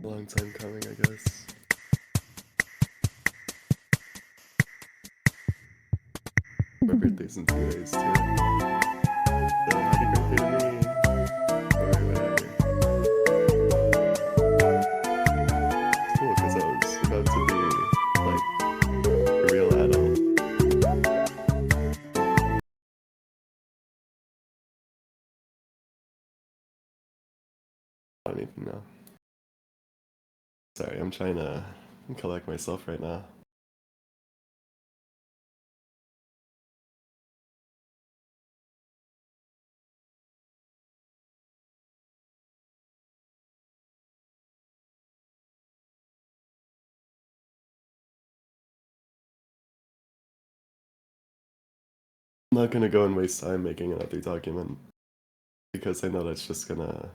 Long time coming, I guess. My birthday's in 2 days too. So happy birthday to me! Or whatever. It's cool because I was about to be like a real adult. I don't even know. Sorry, I'm trying to collect myself right now. I'm not gonna go and waste time making another document because I know that's just gonna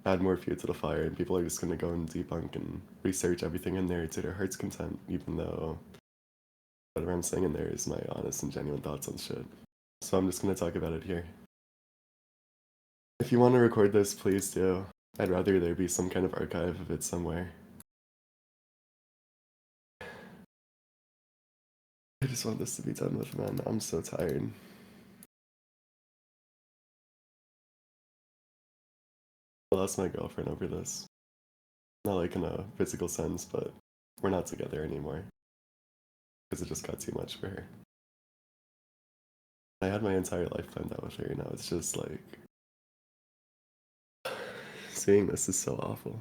add more fuel to the fire and people are just gonna go and debunk and research everything in there to their heart's content, even though whatever I'm saying in there is my honest and genuine thoughts on shit. So I'm just gonna talk about it here. If you want to record this, please do. I'd rather there be some kind of archive of it somewhere. I just want this to be done with, man. I'm so tired. I lost my girlfriend over this. Not like in a physical sense, but we're not together anymore. Because it just got too much for her. I had my entire life planned out with her, you know, it's just like... Seeing this is so awful.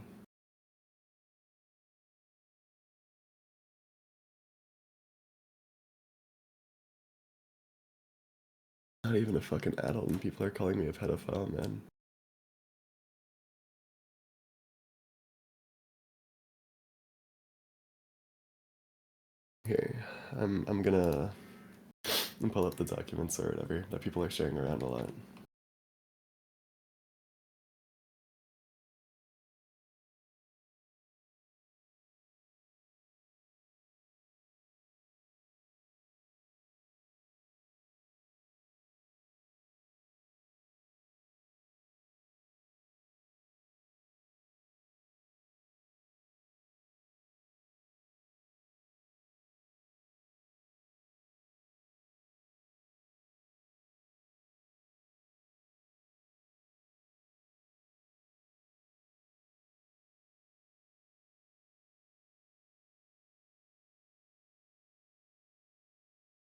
Not even a fucking adult and people are calling me a pedophile, man. Here, I'm gonna pull up the documents or whatever that people are sharing around a lot.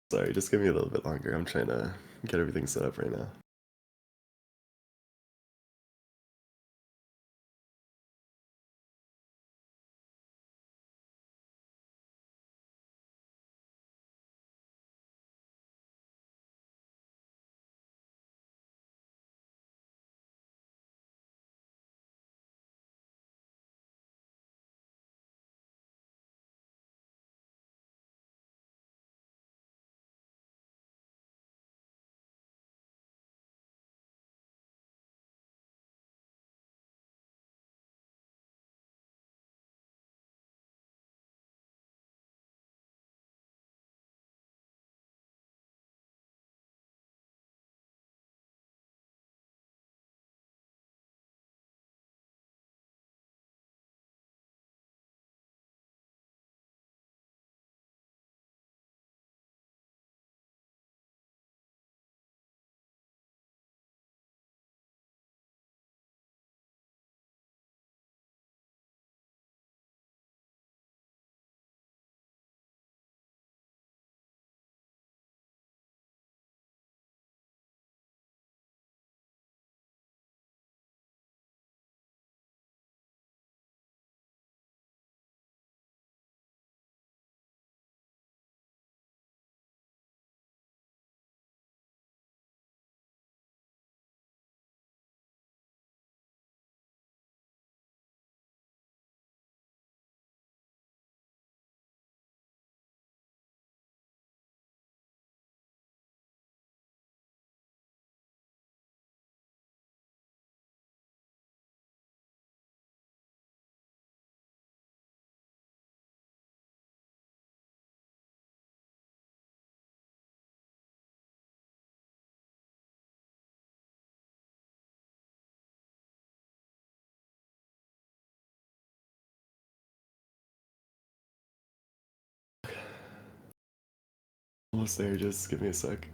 Sorry, just give me a little bit longer. I'm trying to get everything set up right now. Almost there, just give me a sec.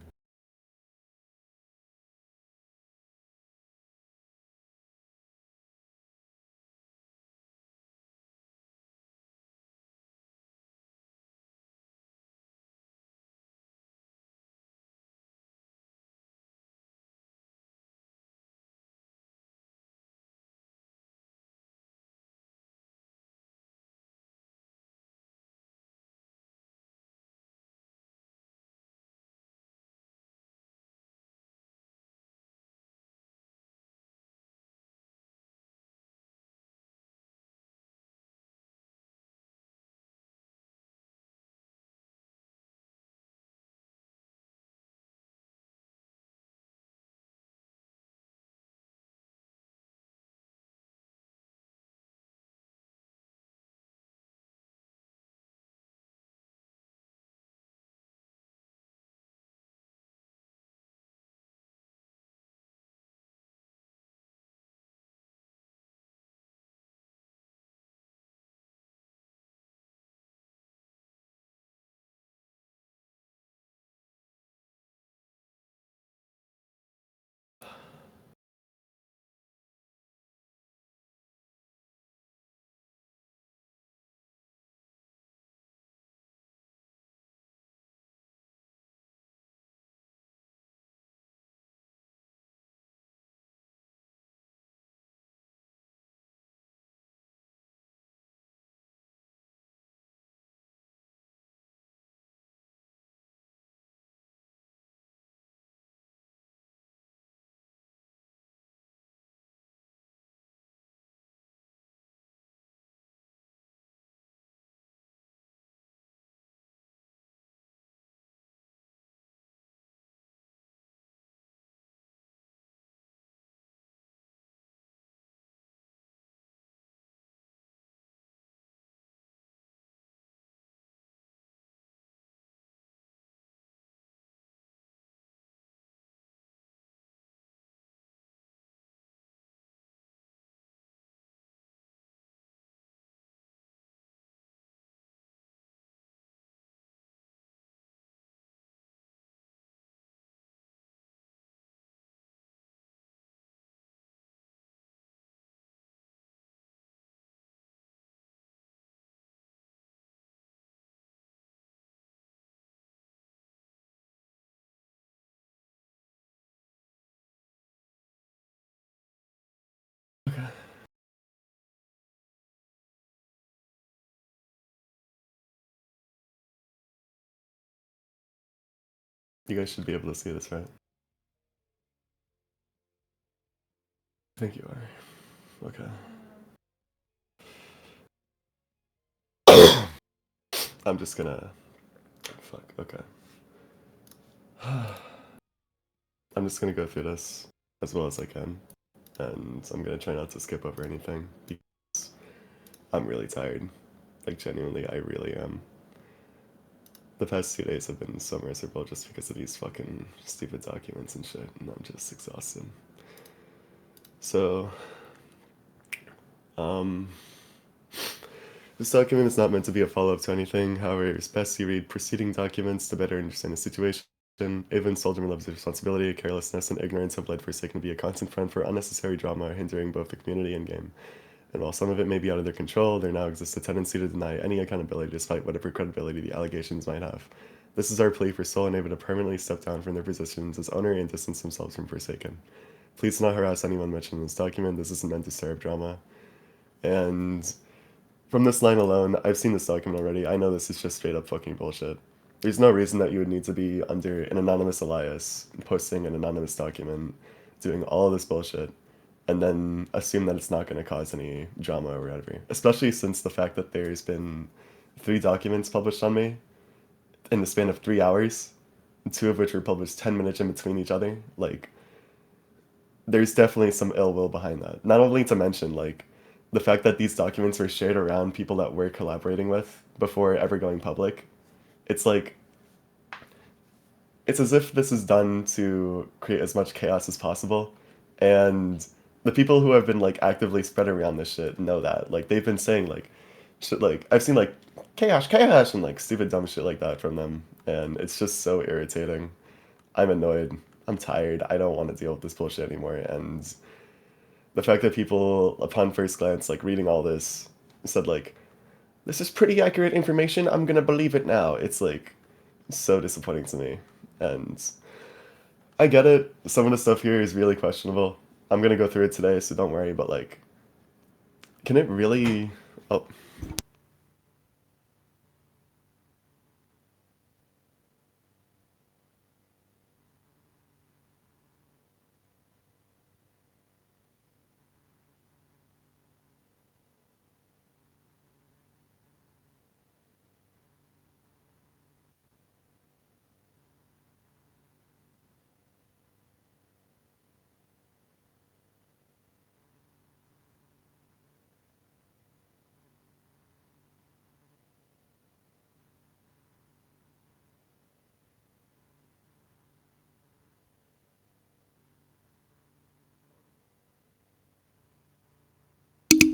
Okay. You guys should be able to see this, right? I think you are. Okay. I'm just gonna... Fuck, okay. I'm just gonna go through this as well as I can. And I'm gonna try not to skip over anything. Because I'm really tired. Like, genuinely, I really am. The past 2 days have been so miserable just because of these fucking stupid documents and shit, and I'm just exhausted. So, um, this document is not meant to be a follow-up to anything. However, it's best you read preceding documents to better understand the situation. Even Souldrivenlove's responsibility, carelessness, and ignorance have led Forsaken to be a constant front for unnecessary drama, hindering both the community and game. And while some of it may be out of their control, there now exists a tendency to deny any accountability despite whatever credibility the allegations might have. This is our plea for Soul and Ava to permanently step down from their positions as owner and distance themselves from Forsaken. Please do not harass anyone mentioned in this document. This isn't meant to stir up drama. And from this line alone, I've seen this document already. I know this is just straight up fucking bullshit. There's no reason that you would need to be under an anonymous alias, posting an anonymous document, doing all of this bullshit, and then assume that it's not going to cause any drama or whatever. Especially since the fact that there's been 3 documents published on me in the span of 3 hours, 2 of which were published 10 minutes in between each other. Like, there's definitely some ill will behind that. Not only to mention, like, the fact that these documents were shared around people that we're collaborating with before ever going public. It's like, it's as if this is done to create as much chaos as possible. And the people who have been, like, actively spreading around this shit know that. Like, they've been saying, like, shit like I've seen like chaos, chaos, and like stupid dumb shit like that from them, and it's just so irritating. I'm annoyed. I'm tired. I don't want to deal with this bullshit anymore. And the fact that people, upon first glance, like reading all this, said like, "This is pretty accurate information. I'm gonna believe it now." It's like so disappointing to me, and I get it. Some of the stuff here is really questionable. I'm gonna go through it today, so don't worry. But like, can it really? Oh,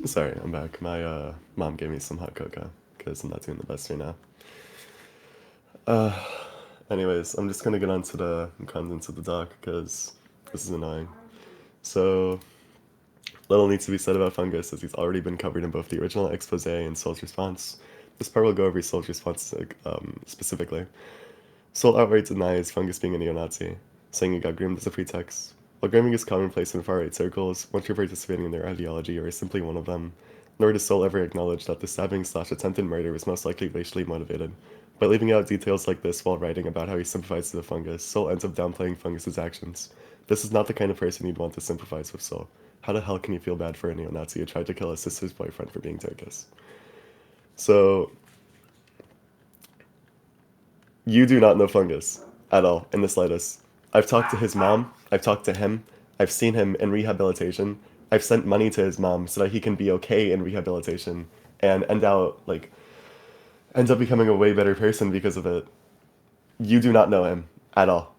sorry, I'm back. My mom gave me some hot cocoa because I'm not doing the best right now. Uh, Anyways, I'm just gonna get on to the contents of the doc because this is annoying. So, little needs to be said about fungus as he's already been covered in both the original expose and Soul's response. This part will go over Soul's response specifically. Soul outright denies fungus being a neo-Nazi, saying he got groomed as a pretext. While grooming is commonplace in far-right circles, once you're participating in their ideology, you are simply one of them. Nor does Soul ever acknowledge that the stabbing/attempted murder was most likely racially motivated. By leaving out details like this while writing about how he sympathizes with Fungus, Soul ends up downplaying Fungus's actions. This is not the kind of person you'd want to sympathize with Soul. How the hell can you feel bad for a neo-Nazi who tried to kill his sister's boyfriend for being Turkish? So, you do not know Fungus at all, in the slightest. I've talked to his mom, I've talked to him, I've seen him in rehabilitation, I've sent money to his mom so that he can be okay in rehabilitation and ends up becoming a way better person because of it. You do not know him at all.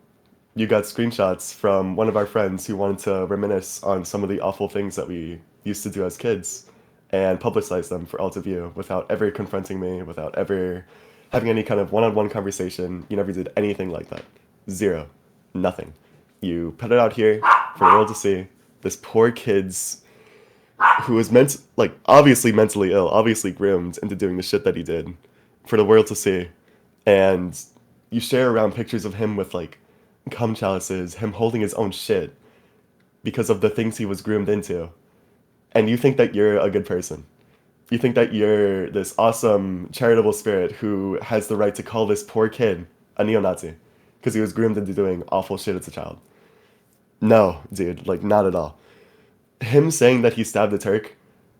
You got screenshots from one of our friends who wanted to reminisce on some of the awful things that we used to do as kids and publicize them for all to view without ever confronting me, without ever having any kind of one-on-one conversation. You never did anything like that. Zero. Nothing. You put it out here for the world to see. This poor kid's who was obviously mentally ill, obviously groomed into doing the shit that he did for the world to see. And you share around pictures of him with like cum chalices, him holding his own shit because of the things he was groomed into. And you think that you're a good person. You think that you're this awesome charitable spirit who has the right to call this poor kid a neo-Nazi because he was groomed into doing awful shit as a child. No, dude, like not at all. Him saying that he stabbed a Turk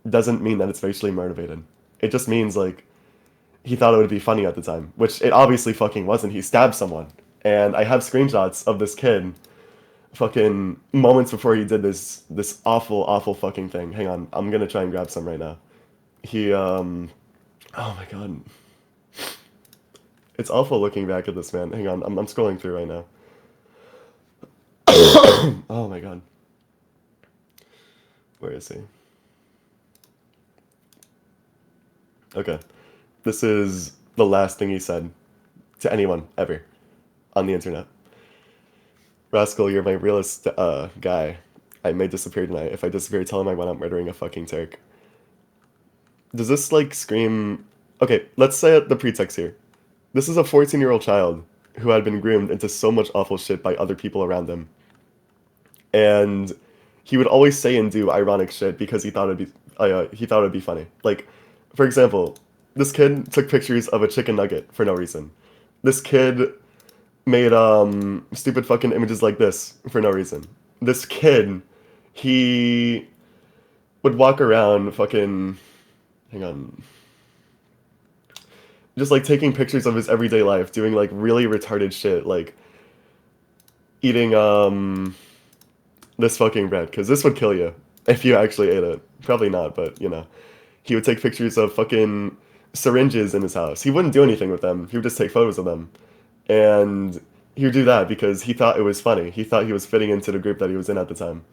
doesn't mean that it's racially motivated. It just means like he thought it would be funny at the time, which it obviously fucking wasn't. He stabbed someone. And I have screenshots of this kid fucking moments before he did this awful, awful fucking thing. Hang on, I'm gonna try and grab some right now. He oh my god. It's awful looking back at this, man. Hang on, I'm scrolling through right now. Oh my god. Where is he? Okay. This is the last thing he said to anyone ever on the internet. Rascal, you're my realest guy. I may disappear tonight. If I disappear, tell him I went out murdering a fucking Turk. Does this like scream? Okay, let's say the pretext here. This is a 14-year-old child who had been groomed into so much awful shit by other people around him. And he would always say and do ironic shit because he thought it'd be funny. Like, for example, this kid took pictures of a chicken nugget for no reason. This kid made stupid fucking images like this for no reason. This kid, he would walk around fucking hang on. Just like taking pictures of his everyday life, doing like really retarded shit, like eating this fucking bread, because this would kill you if you actually ate it. Probably not, but you know. He would take pictures of fucking syringes in his house. He wouldn't do anything with them. He would just take photos of them. And he would do that because he thought it was funny. He thought he was fitting into the group that he was in at the time.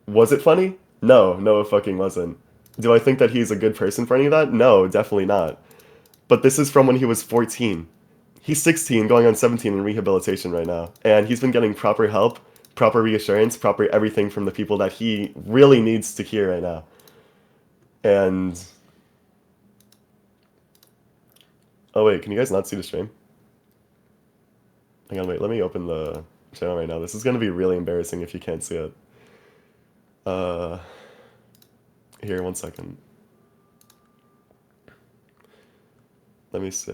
Was it funny? No, no, it fucking wasn't. Do I think that he's a good person for any of that? No, definitely not. But this is from when he was 14. He's 16, going on 17 in rehabilitation right now. And he's been getting proper help, proper reassurance, proper everything from the people that he really needs to hear right now. And oh wait, can you guys not see the stream? Hang on, wait, let me open the channel right now. This is gonna be really embarrassing if you can't see it. Uh, Here, 1 second. Let me see.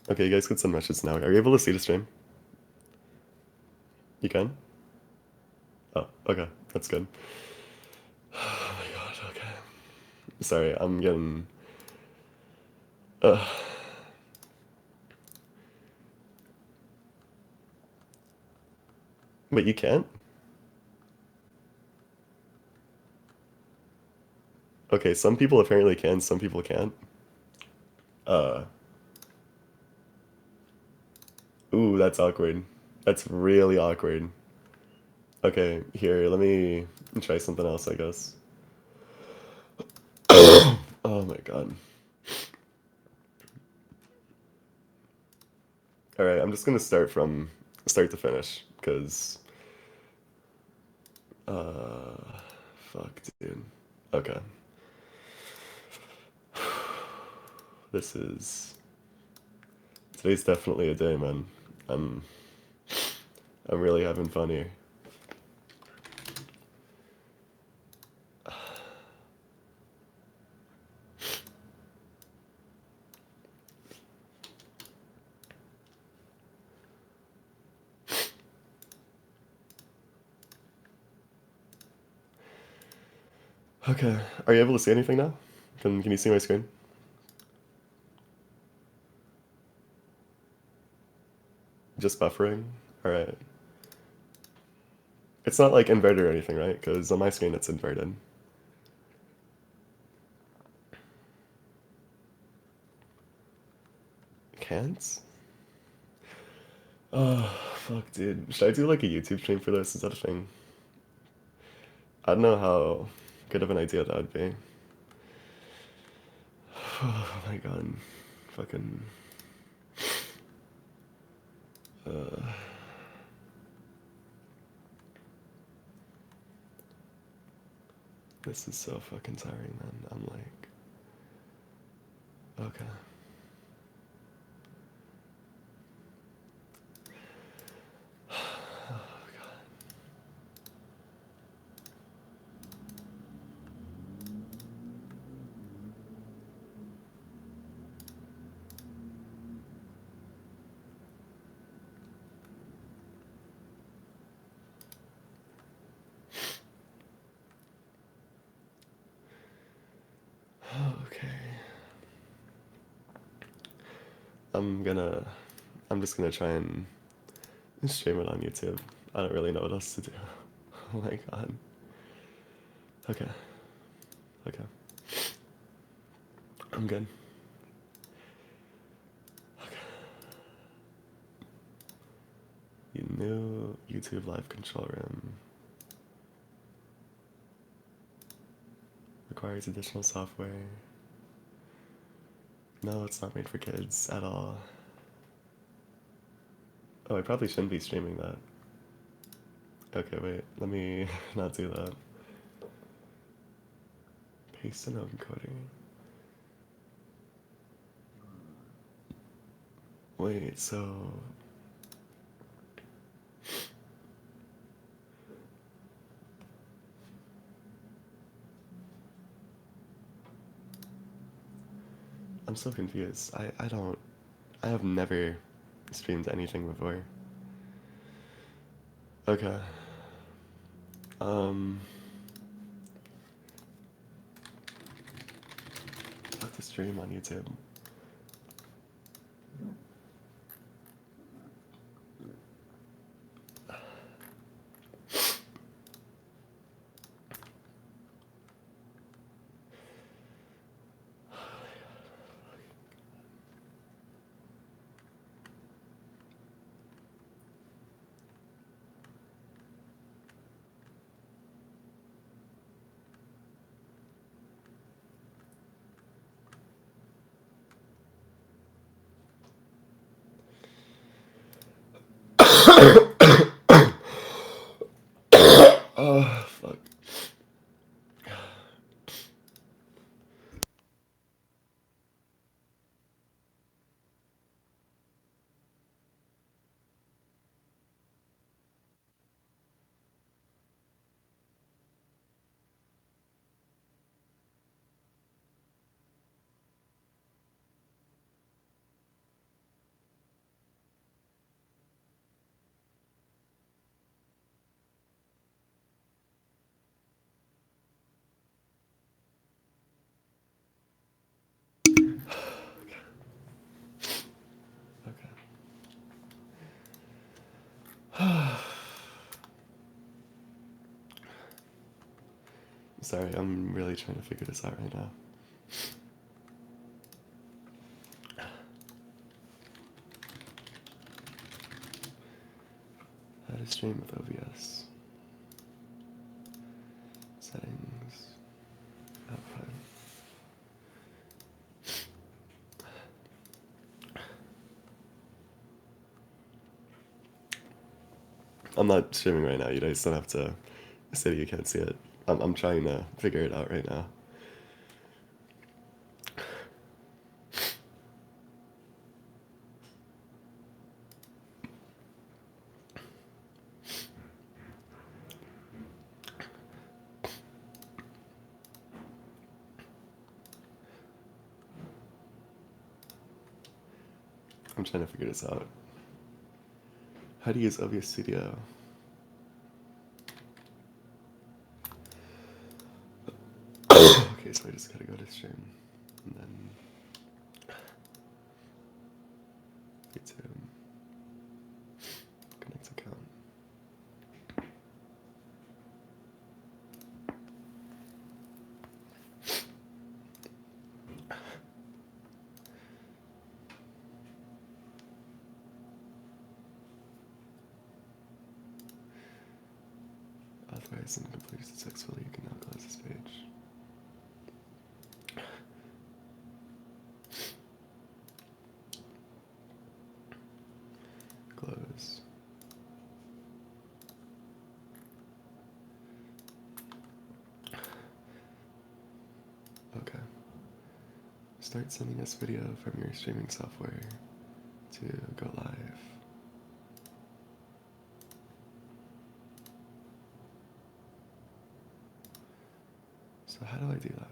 Okay, you guys can send messages now. Are you able to see the stream? You can? Oh, okay, that's good. Oh my god, okay. Sorry, I'm getting. Uh, Wait, you can't? Okay, some people apparently can, some people can't. Uh, Ooh, that's awkward. That's really awkward. Okay, here, let me try something else, I guess. Oh my god. Alright, I'm just gonna start from start to finish, because, fuck, dude. Okay. This is... Today's definitely a day, man. I'm... I'm really having fun here. Okay, are you able to see anything now? Can you see my screen? Just buffering? Alright. It's not like inverted or anything, right? Because on my screen it's inverted. Can't? Oh, fuck, dude. Should I do like a YouTube stream for this? Is that a thing? I don't know how good of an idea that would be. Oh my god. Fucking. Uh, this is so fucking tiring, man. I'm like. Okay. Oh god. Okay. I'm gonna. I'm just gonna try and stream it on YouTube. I don't really know what else to do. Oh my god. Okay. Okay. I'm good. Okay. You new YouTube live control room requires additional software. No, it's not made for kids at all. Oh, I probably shouldn't be streaming that. Okay, wait. Let me not do that. Paste and encoding. Wait, so... I'm so confused. I don't... I have never streamed anything before. Okay. Um... How to stream on YouTube? Oh, fuck. Sorry, I'm really trying to figure this out right now. How to stream with OBS. Settings. Output. I'm not streaming right now. You guys don't have to say you can't see it. I'm trying to figure it out right now. I'm trying to figure this out. How to use OBS Studio? Okay, so I just gotta go to stream. And then YouTube. Connect account. Authorized and completed successfully. You can now close this page. Close. Okay. Start sending us video from your streaming software to go live. So how do I do that?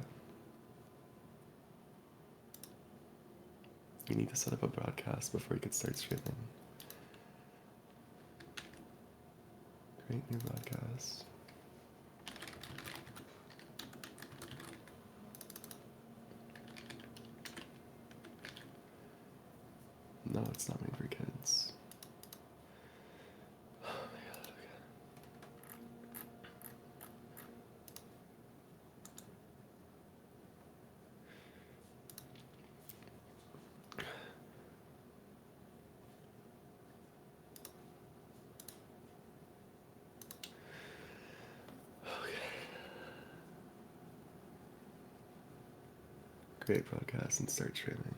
You need to set up a broadcast before you can start streaming. Create new broadcast. No, it's not made for kids. Oh my god, okay. Create broadcast and start streaming.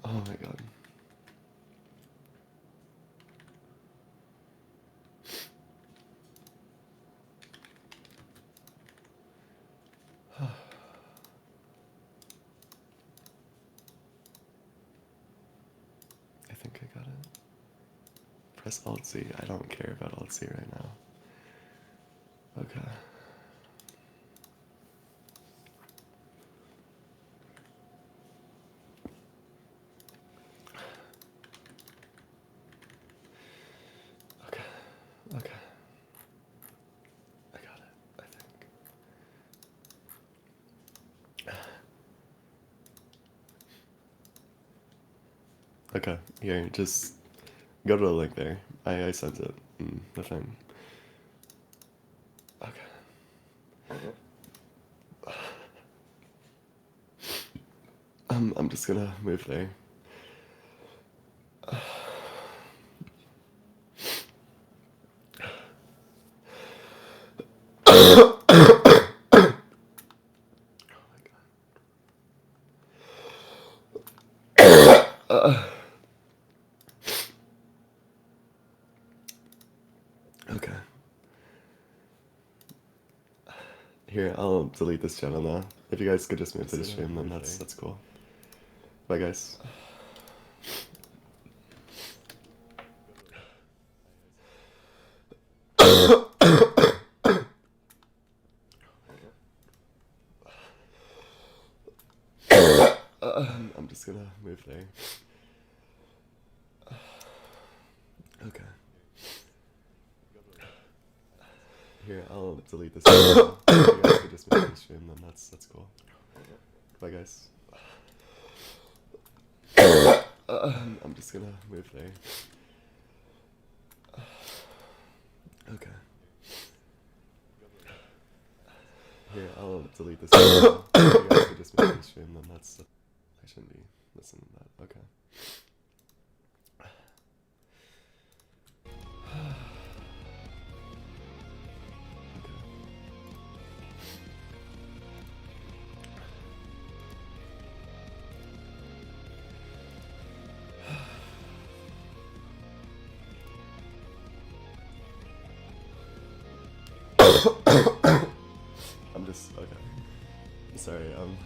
Oh my god. I think I got it. Press Alt-C. I don't care about Alt-C right now. Okay. Okay. Okay. I got it, I think. Okay, here, just go to the link there. I sent it. The thing. Okay. I'm just gonna move there. Oh my god. Okay. Here, I'll delete this channel now. If you guys could just move to the stream, then that's cool. Bye, guys. I'm just gonna move there. Okay. Here, I'll delete this channel. If you guys could just move to the stream, then that's cool. Bye, guys. I'm just gonna move there. Okay. Here, I'll delete this channel. If you guys could just move to the stream, then that's... I shouldn't be listening to that. Okay. I'm just... Okay. Sorry, I'm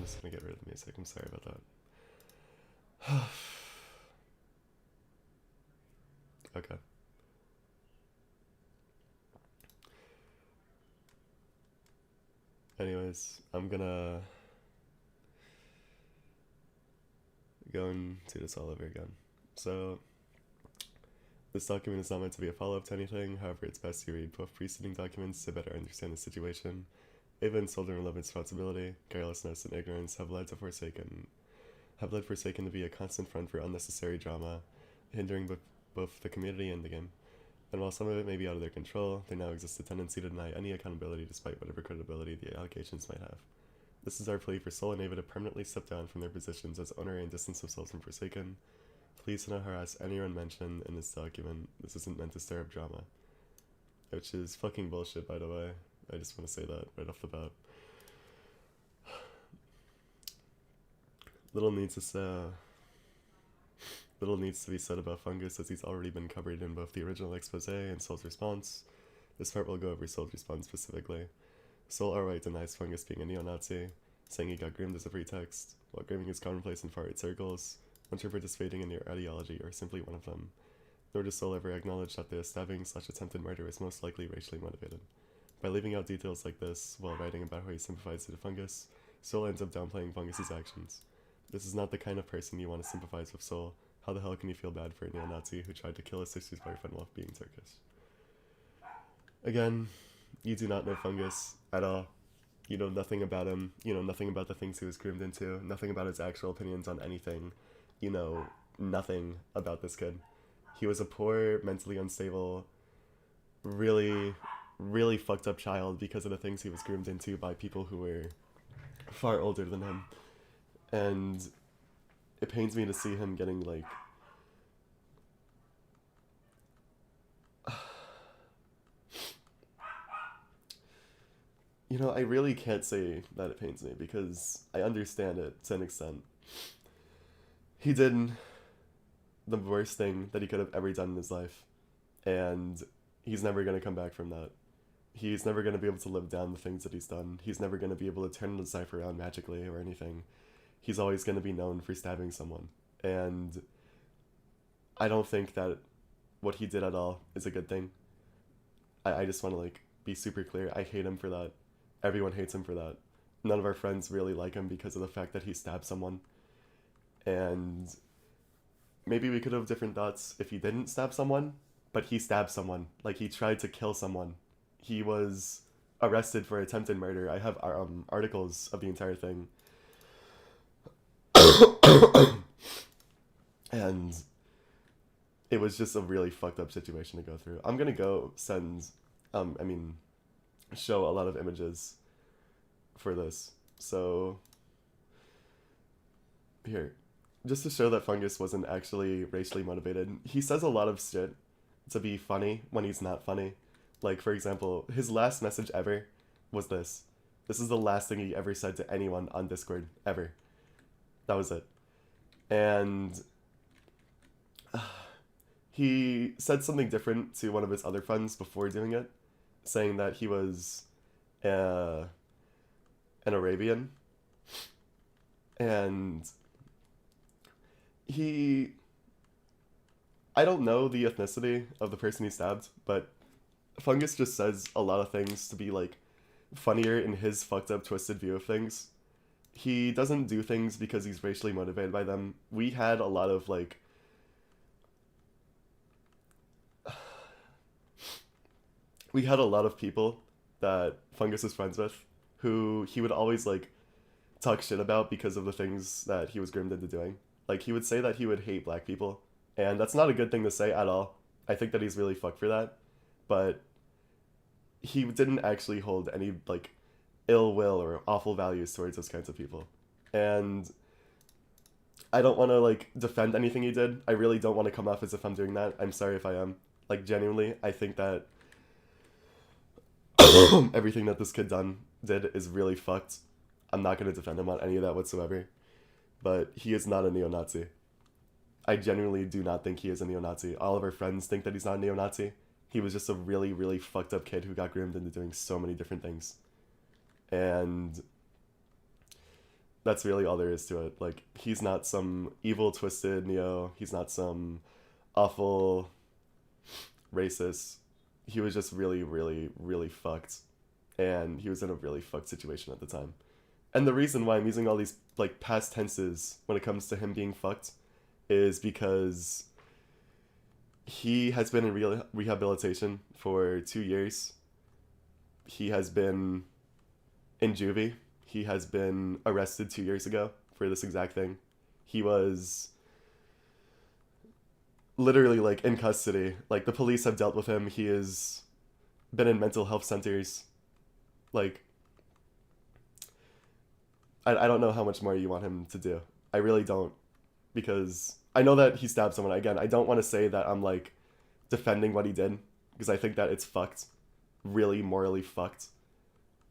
just gonna get rid of the music. I'm sorry about that. Okay. Anyways, I'm gonna go and do this all over again. So, this document is not meant to be a follow-up to anything, however it's best you read both preceding documents to better understand the situation. Even Souldrivenlove responsibility, carelessness, and ignorance have led Forsaken to be a constant front for unnecessary drama, hindering both the community and the game. And while some of it may be out of their control, there now exists a tendency to deny any accountability despite whatever credibility the allegations might have. This is our plea for Soul and Ava to permanently step down from their positions as owner and distance themselves from Forsaken. Please do not harass anyone mentioned in this document. This isn't meant to stir up drama. Which is fucking bullshit, by the way. I just want to say that right off the bat. Little needs to be said about Fungus, as he's already been covered in both the original expose and Soul's response. This part will go over Soul's response specifically. Soul outright denies Fungus being a neo-Nazi, saying he got groomed as a pretext, while grooming is commonplace in far-right circles, once you're participating in your ideology or simply one of them. Nor does Soul ever acknowledge that the stabbing/attempted murder is most likely racially motivated. By leaving out details like this, while writing about how he sympathizes with Fungus, Soul ends up downplaying Fungus's actions. This is not the kind of person you want to sympathize with, Soul. How the hell can you feel bad for a neo-Nazi who tried to kill his sister's boyfriend while being Turkish? Again, you do not know Fungus at all. You know nothing about him. You know nothing about the things he was groomed into. Nothing about his actual opinions on anything. You know nothing about this kid. He was a poor, mentally unstable, really, really fucked up child because of the things he was groomed into by people who were far older than him. And it pains me to see him getting, like... You know, I really can't say that it pains me, because I understand it to an extent. He did the worst thing that he could have ever done in his life, and he's never going to come back from that. He's never going to be able to live down the things that he's done. He's never going to be able to turn his life around magically or anything. He's always going to be known for stabbing someone. And I don't think that what he did at all is a good thing. I just want to, like, be super clear. I hate him for that. Everyone hates him for that. None of our friends really like him because of the fact that he stabbed someone. And maybe we could have different thoughts if he didn't stab someone, but he stabbed someone. Like, he tried to kill someone. He was arrested for attempted murder. I have articles of the entire thing. And it was just a really fucked up situation to go through. I'm gonna go show a lot of images for this. So, here. just to show that Fungus wasn't actually racially motivated, he says a lot of shit to be funny when he's not funny. Like, for example, his last message ever was this. This is the last thing he ever said to anyone on Discord, ever. That was it. And he said something different to one of his other friends before doing it, saying that he was uh, an Arabian. And he. I don't know the ethnicity of the person he stabbed, but Fungus just says a lot of things to be like funnier in his fucked up, twisted view of things. He doesn't do things because he's racially motivated by them. We had a lot of like we had a lot of people that Fungus is friends with who he would always like talk shit about because of the things that he was groomed into doing. Like he would say that he would hate black people, and that's not a good thing to say at all. I think that he's really fucked for that, but he didn't actually hold any like ill will or awful values towards those kinds of people. And I don't want to like defend anything he did. I really don't want to come off as if I'm doing that. I'm sorry if I am. Like genuinely, I think that everything that this kid did is really fucked. I'm not going to defend him on any of that whatsoever. But he is not a neo-Nazi. I genuinely do not think he is a neo-Nazi. All of our friends think that he's not a neo-Nazi. He was just a really, really fucked up kid who got groomed into doing so many different things. And that's really all there is to it. Like, he's not some evil, twisted neo. He's not some awful racist. He was just really, really, really fucked. And he was in a really fucked situation at the time. And the reason why I'm using all these like past tenses when it comes to him being fucked is because he has been in rehabilitation for 2 years. He has been in juvie. He has been arrested 2 years ago for this exact thing. He was literally like in custody. Like the police have dealt with him. He has been in mental health centers. Like I don't know how much more you want him to do. I really don't, because I know that he stabbed someone. Again, I don't want to say that I'm like defending what he did, because I think that it's fucked, really morally fucked.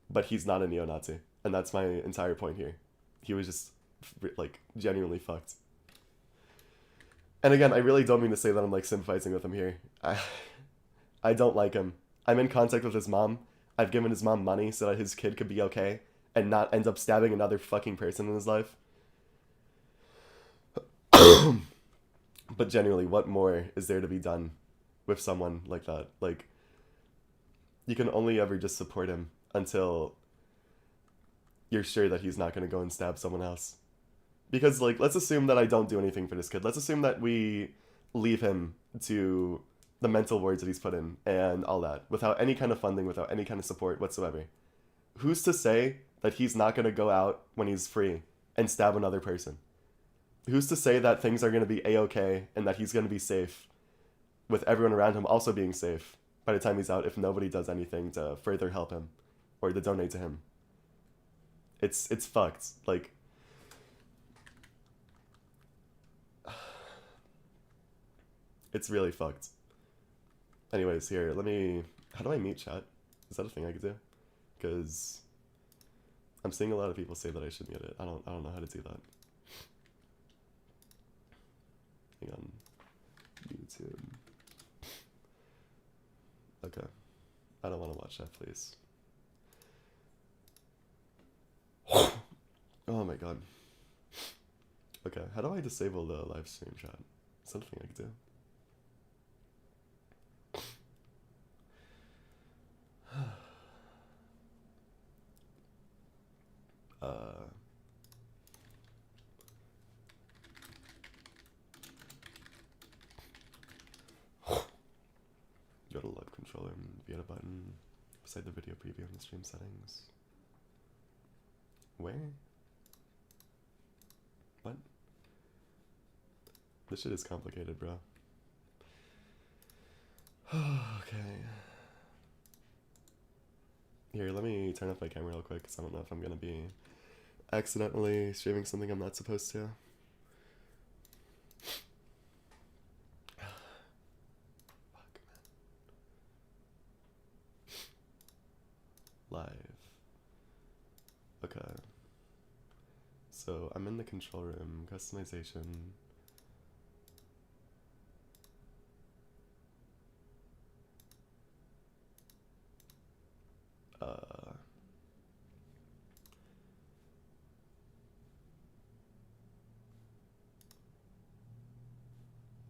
But he's not a neo-Nazi, and that's my entire point here. He was just like genuinely fucked. And again, I really don't mean to say that I'm like sympathizing with him here. I don't like him. I'm in contact with his mom. I've given his mom money so that his kid could be okay and not end up stabbing another fucking person in his life. But genuinely, what more is there to be done with someone like that? Like, you can only ever just support him until you're sure that he's not going to go and stab someone else. Because, like, let's assume that I don't do anything for this kid. Let's assume that we leave him to the mental wards that he's put in and all that, without any kind of funding, without any kind of support whatsoever. Who's to say that he's not going to go out when he's free and stab another person? Who's to say that things are going to be a-okay and that he's going to be safe with everyone around him also being safe by the time he's out if nobody does anything to further help him or to donate to him? It's fucked. Like, it's really fucked. Anyways, here, let me... How do I mute chat? Is that a thing I could do? Because I'm seeing a lot of people say that I should mute it. I don't know how to do that. Hang on. YouTube. Okay. I don't want to watch that, please. Oh my god. Okay, how do I disable the live stream chat? Is that a thing I could do? Go to live controller and be at a button beside the video preview in the stream settings. Where? What? This shit is complicated, bro. Okay. Here, let me turn off my camera real quick because I don't know if I'm gonna be accidentally streaming something I'm not supposed to. live. Okay. So I'm in the control room, customization.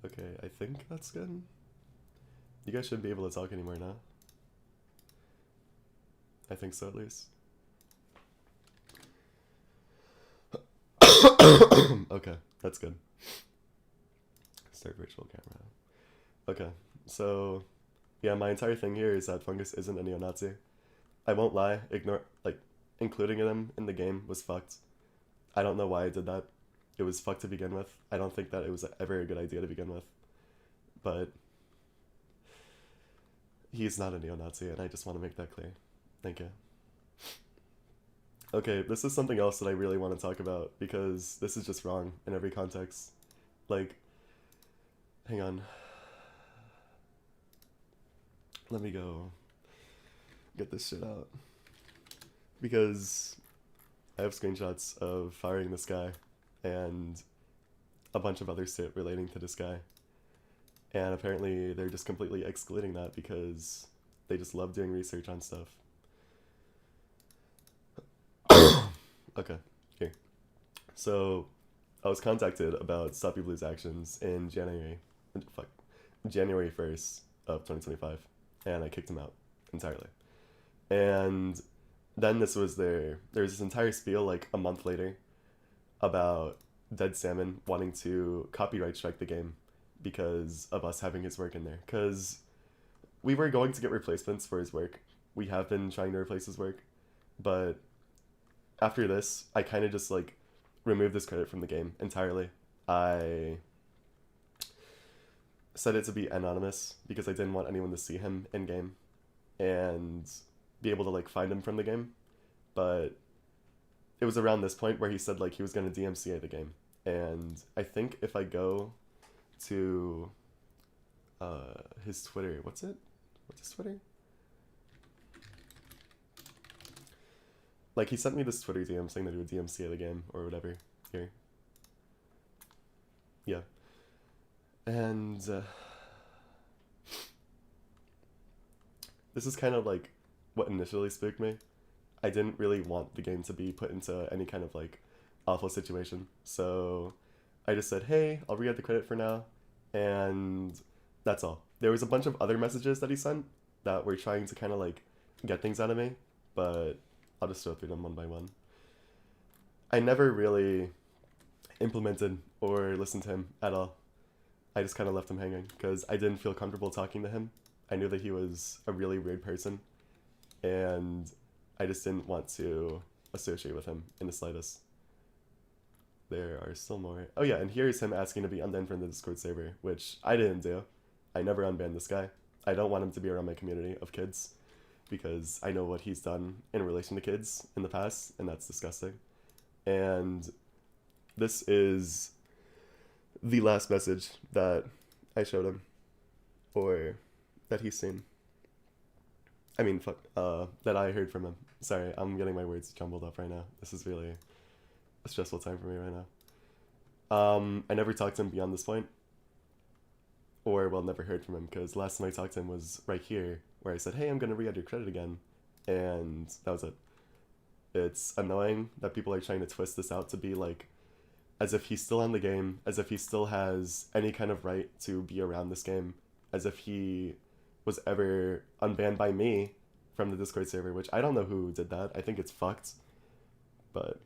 Okay, I think that's good. You guys shouldn't be able to talk anymore now. I think so, at least. Okay, that's good. Start virtual camera. Okay, so yeah, my entire thing here is that Fungus isn't a neo-Nazi. I won't lie, including him in the game was fucked. I don't know why I did that. It was fucked to begin with. I don't think that it was ever a good idea to begin with. But he's not a neo-Nazi, and I just want to make that clear. Thank you. Okay, this is something else that I really want to talk about because this is just wrong in every context. Like, hang on. Let me go get this shit out. Because I have screenshots of firing this guy and a bunch of other shit relating to this guy. And apparently they're just completely excluding that because they just love doing research on stuff. Okay, here. So I was contacted about Stop You Blue's actions in January 1st of 2025, and I kicked him out entirely. And then there's this entire spiel like a month later about Dead Salmon wanting to copyright strike the game because of us having his work in there. Because we were going to get replacements for his work. We have been trying to replace his work, but after this, I kind of just like removed this credit from the game entirely. I set it to be anonymous because I didn't want anyone to see him in game and be able to like find him from the game. But it was around this point where he said like he was going to DMCA the game, and I think if I go to his Twitter, what's his Twitter? Like, he sent me this Twitter DM saying that he would DMCA the game or whatever. Here. Yeah. And this is kind of like what initially spooked me. I didn't really want the game to be put into any kind of like awful situation. So I just said, hey, I'll re-get the credit for now. And that's all. There was a bunch of other messages that he sent that were trying to kind of like get things out of me, but I'll just go through them one by one. I never really implemented or listened to him at all. I just kind of left him hanging because I didn't feel comfortable talking to him. I knew that he was a really weird person, and I just didn't want to associate with him in the slightest. There are still more. Oh yeah, and here's him asking to be unbanned from the Discord server, which I didn't do. I never unbanned this guy. I don't want him to be around my community of kids because I know what he's done in relation to kids in the past, and that's disgusting. And this is the last message that I showed him, or that he's seen. I mean, that I heard from him. Sorry, I'm getting my words jumbled up right now. This is really a stressful time for me right now. I never talked to him beyond this point, or well, never heard from him, because last time I talked to him was right here, where I said, hey, I'm gonna re-add your credit again, and that was it. It's annoying that people are trying to twist this out to be like, as if he's still on the game, as if he still has any kind of right to be around this game, as if he was ever unbanned by me from the Discord server, which I don't know who did that. I think it's fucked, but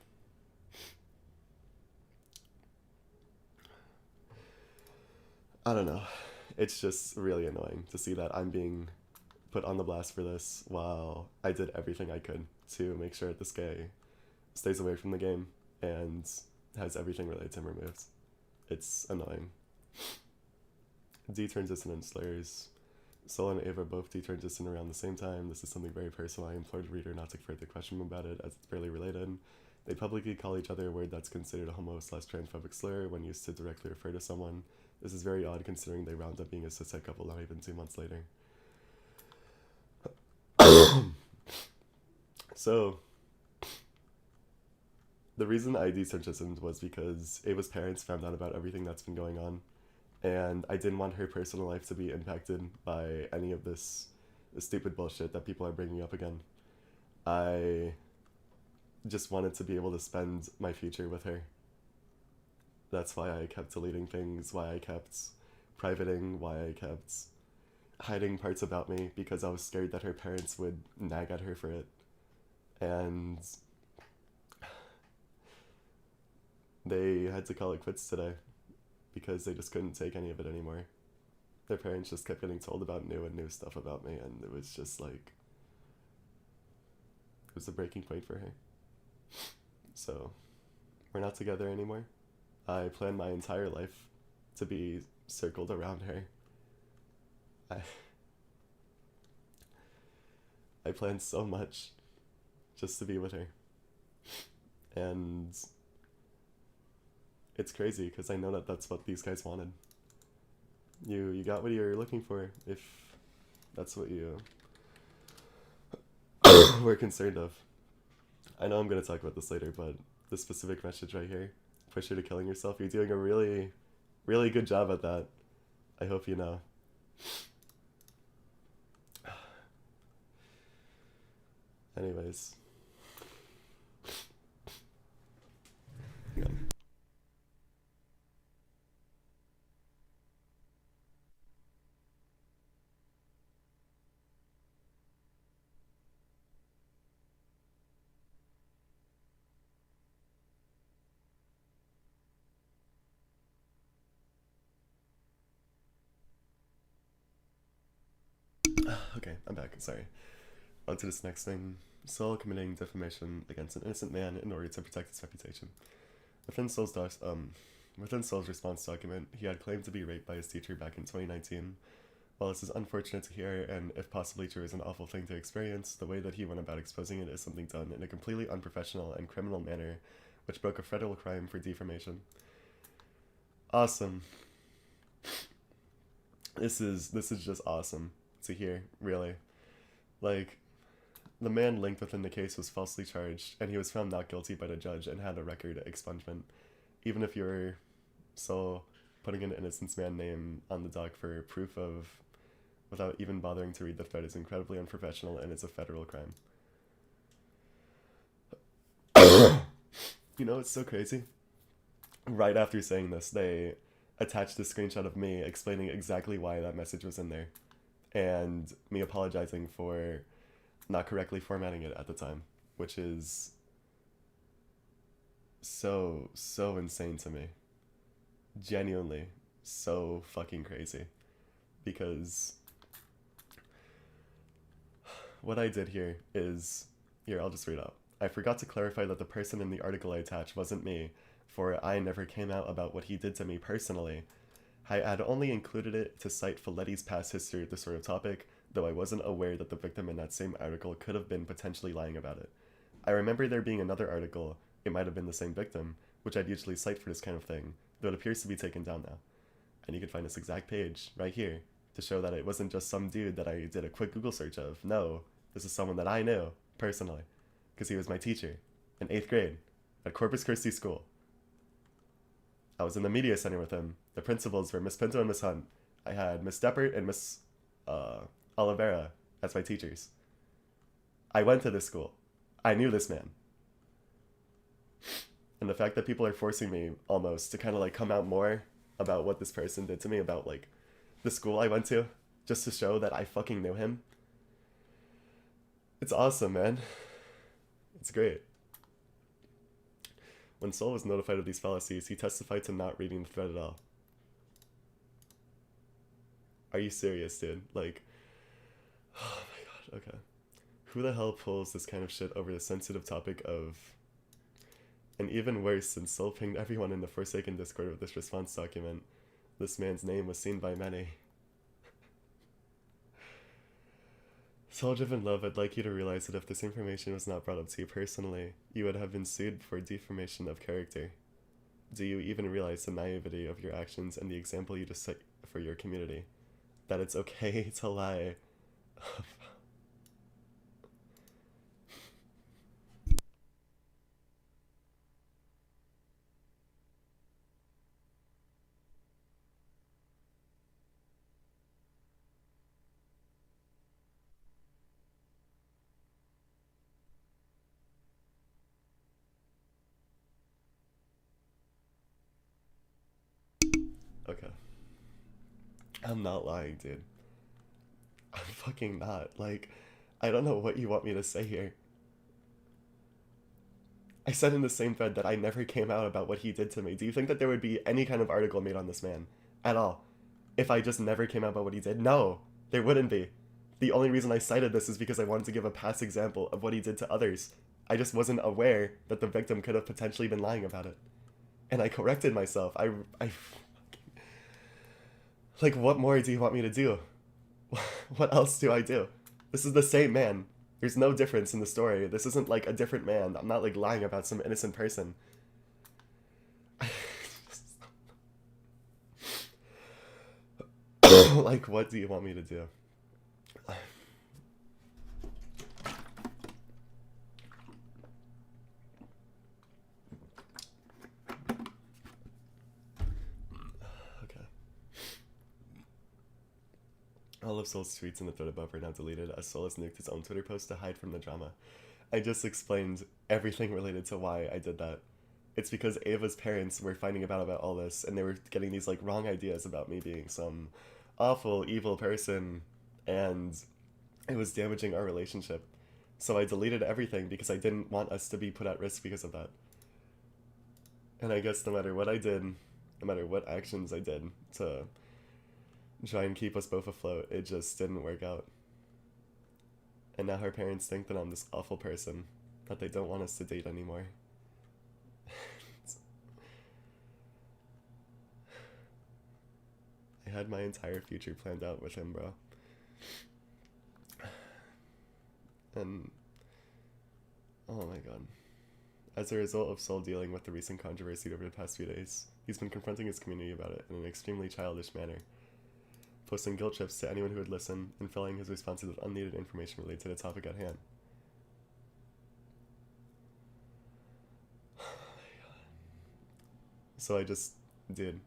I don't know. It's just really annoying to see that I'm being put on the blast for this while I did everything I could to make sure that this guy stays away from the game and has everything related to him removed. It's annoying. D-transition slurs. Sol and Ava both D-transition around the same time. This is something very personal. I implore the reader not to further question them about it, as it's barely related. They publicly call each other a word that's considered a homo/transphobic slur when used to directly refer to someone. This is very odd considering they round up being a cis couple not even 2 months later. So, the reason I detransitioned was because Ava's parents found out about everything that's been going on, and I didn't want her personal life to be impacted by any of this stupid bullshit that people are bringing up again. I just wanted to be able to spend my future with her. That's why I kept deleting things, why I kept privating, why I kept hiding parts about me, because I was scared that her parents would nag at her for it. And they had to call it quits today because they just couldn't take any of it anymore. Their parents just kept getting told about new and new stuff about me, and it was just like, it was a breaking point for her. So, we're not together anymore. I planned my entire life to be circled around her. I, I planned so much just to be with her. And it's crazy because I know that that's what these guys wanted. You got what you're looking for if that's what you were concerned of. I know I'm going to talk about this later, but this specific message right here, push her to killing yourself, you're doing a really, really good job at that. I hope you know. Anyways. Yeah. Okay, I'm back. Sorry. On to this next thing. Saul committing defamation against an innocent man in order to protect his reputation. Within Saul's response document, he had claimed to be raped by his teacher back in 2019. While this is unfortunate to hear, and if possibly true is an awful thing to experience, the way that he went about exposing it is something done in a completely unprofessional and criminal manner, which broke a federal crime for defamation. Awesome. This is just awesome to hear, really. Like, the man linked within the case was falsely charged, and he was found not guilty by the judge and had a record expungement. Even if you're so putting an innocent man name on the dock for proof of, without even bothering to read the thread, is incredibly unprofessional, and it's a federal crime. You know, it's so crazy. Right after saying this, they attached a screenshot of me explaining exactly why that message was in there, and me apologizing for not correctly formatting it at the time, which is so insane to me. Genuinely so fucking crazy. Because what I did here is, here, I'll just read out. I forgot to clarify that the person in the article I attached wasn't me, for I never came out about what he did to me personally. I had only included it to cite Folletti's past history with this sort of topic, though I wasn't aware that the victim in that same article could have been potentially lying about it. I remember there being another article, it might have been the same victim, which I'd usually cite for this kind of thing, though it appears to be taken down now. And you can find this exact page, right here, to show that it wasn't just some dude that I did a quick Google search of. No, this is someone that I knew, personally, because he was my teacher, in 8th grade, at Corpus Christi School. I was in the media center with him. The principals were Miss Pinto and Miss Hunt. I had Miss Deppert and Miss Oliveira as my teachers. I went to this school. I knew this man. And the fact that people are forcing me almost to kind of like come out more about what this person did to me, about like the school I went to, just to show that I fucking knew him. It's awesome, man. It's great. When Saul was notified of these fallacies, he testified to not reading the thread at all. Are you serious, dude? Like, oh my god, okay. Who the hell pulls this kind of shit over the sensitive topic of... And even worse, since Saul pinged everyone in the Forsaken Discord with this response document, this man's name was seen by many. Souldrivenlove, I'd like you to realize that if this information was not brought up to you personally, you would have been sued for defamation of character. Do you even realize the naivety of your actions and the example you just set for your community? That it's okay to lie. I'm not lying, dude. I'm fucking not. Like, I don't know what you want me to say here. I said in the same thread that I never came out about what he did to me. Do you think that there would be any kind of article made on this man at all if I just never came out about what he did? No, there wouldn't be. The only reason I cited this is because I wanted to give a past example of what he did to others. I just wasn't aware that the victim could have potentially been lying about it. And I corrected myself. I like, what more do you want me to do? What else do I do? This is the same man. There's no difference in the story. This isn't like a different man. I'm not like lying about some innocent person. Like, what do you want me to do? Okay. All of Soul's tweets in the thread above are now deleted, as Soul has nuked his own Twitter post to hide from the drama. I just explained everything related to why I did that. It's because Ava's parents were finding about all this, and they were getting these like wrong ideas about me being some awful, evil person, and it was damaging our relationship. So I deleted everything because I didn't want us to be put at risk because of that. And I guess no matter what I did, no matter what actions I did to try and keep us both afloat, it just didn't work out. And now her parents think that I'm this awful person, that they don't want us to date anymore. I had my entire future planned out with him, bro. And oh my god. As a result of Soul dealing with the recent controversy over the past few days, he's been confronting his community about it in an extremely childish manner, posting guilt trips to anyone who would listen, and filling his responses with unneeded information related to the topic at hand. So I just did.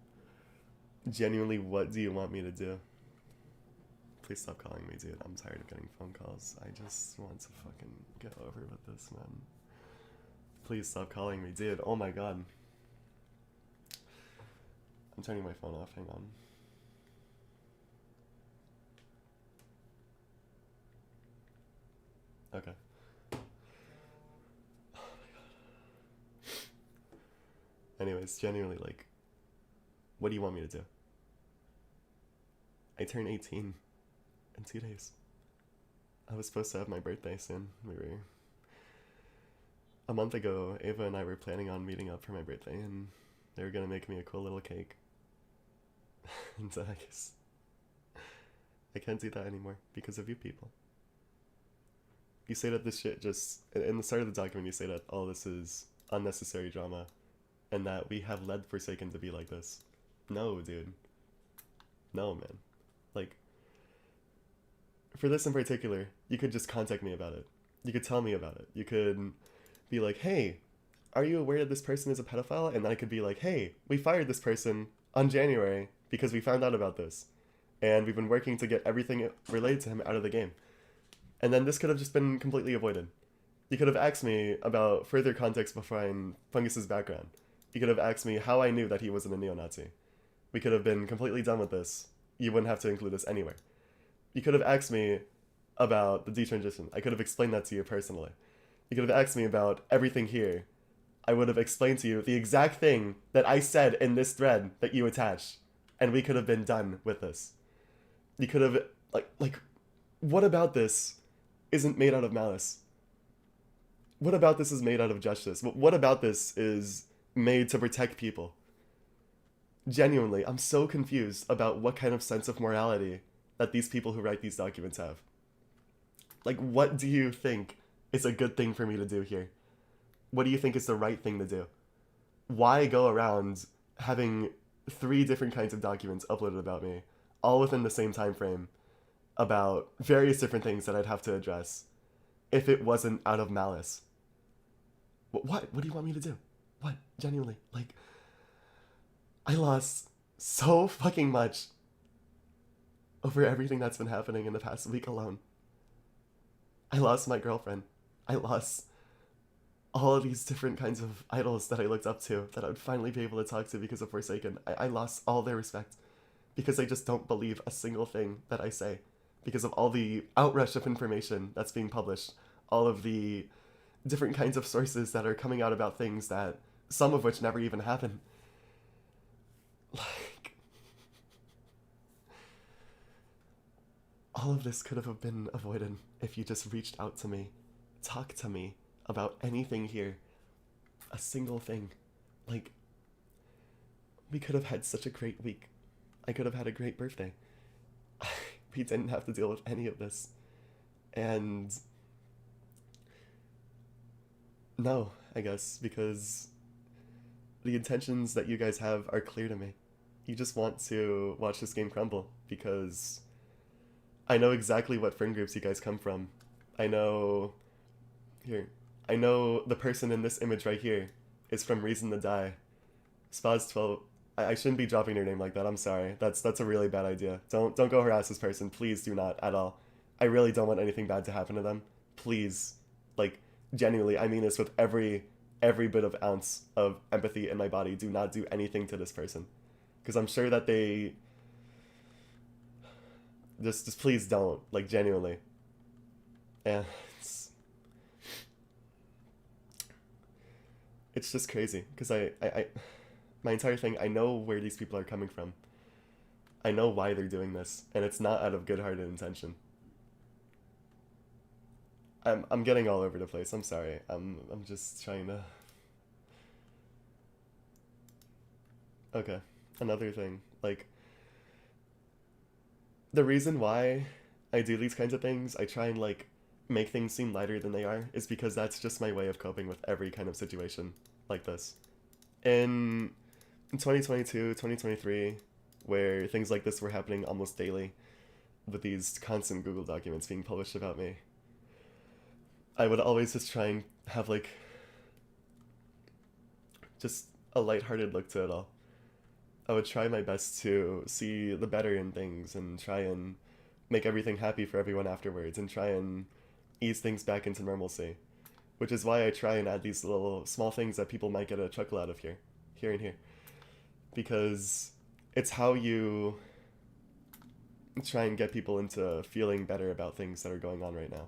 Genuinely, what do you want me to do? Please stop calling me, dude. I'm tired of getting phone calls. I just want to fucking get over with this, man. Please stop calling me, dude. Oh my god. I'm turning my phone off. Hang on. Okay. Oh my god. Anyways, genuinely, like, what do you want me to do? I turn 18 in 2 days. I was supposed to have my birthday soon. A month ago, Ava and I were planning on meeting up for my birthday, and they were gonna make me a cool little cake. And I guess I can't do that anymore because of you people. You say that this shit just, in the start of the document, you say that all this is unnecessary drama, and that we have led Forsaken to be like this. No, dude. No, man. Like, for this in particular, you could just contact me about it. You could tell me about it. You could be like, hey, are you aware that this person is a pedophile? And then I could be like, hey, we fired this person on January because we found out about this. And we've been working to get everything related to him out of the game. And then this could have just been completely avoided. You could have asked me about further context behind Fungus's background. You could have asked me how I knew that he wasn't a neo-Nazi. We could have been completely done with this. You wouldn't have to include this anywhere. You could have asked me about the detransition. I could have explained that to you personally. You could have asked me about everything here. I would have explained to you the exact thing that I said in this thread that you attached, and we could have been done with this. You could have, like, what about this isn't made out of malice? What about this is made out of justice? What about this is made to protect people? Genuinely, I'm so confused about what kind of sense of morality that these people who write these documents have. Like, what do you think is a good thing for me to do here? What do you think is the right thing to do? Why go around having 3 different kinds of documents uploaded about me, all within the same time frame, about various different things that I'd have to address, if it wasn't out of malice? What? What do you want me to do? What? Genuinely. Like, I lost so fucking much over everything that's been happening in the past week alone. I lost my girlfriend. I lost all of these different kinds of idols that I looked up to that I would finally be able to talk to because of Forsaken. I lost all their respect because I just don't believe a single thing that I say because of all the outrush of information that's being published, all of the different kinds of sources that are coming out about things that some of which never even happen. Like, all of this could have been avoided if you just reached out to me, talked to me about anything here, a single thing. Like, we could have had such a great week. I could have had a great birthday. We didn't have to deal with any of this. And no, I guess, because the intentions that you guys have are clear to me. You just want to watch this game crumble because I know exactly what friend groups you guys come from. I know. Here. I know the person in this image right here is from Reason to Die. Spaz12. I shouldn't be dropping your name like that. I'm sorry. That's a really bad idea. Don't go harass this person. Please do not at all. I really don't want anything bad to happen to them. Please. Like, genuinely, I mean this with every bit of ounce of empathy in my body. Do not do anything to this person. Because I'm sure that they just please don't, like, genuinely. And it's just crazy because I my entire thing, I know where these people are coming from. I know why they're doing this, and it's not out of good-hearted intention. I'm getting all over the place. I'm sorry. I'm just trying to. Okay, another thing, like, the reason why I do these kinds of things, I try and, like, make things seem lighter than they are, is because that's just my way of coping with every kind of situation like this. In 2022, 2023, where things like this were happening almost daily, with these constant Google documents being published about me, I would always just try and have, like, just a lighthearted look to it all. I would try my best to see the better in things and try and make everything happy for everyone afterwards and try and ease things back into normalcy. Which is why I try and add these little small things that people might get a chuckle out of here and here. Because it's how you try and get people into feeling better about things that are going on right now.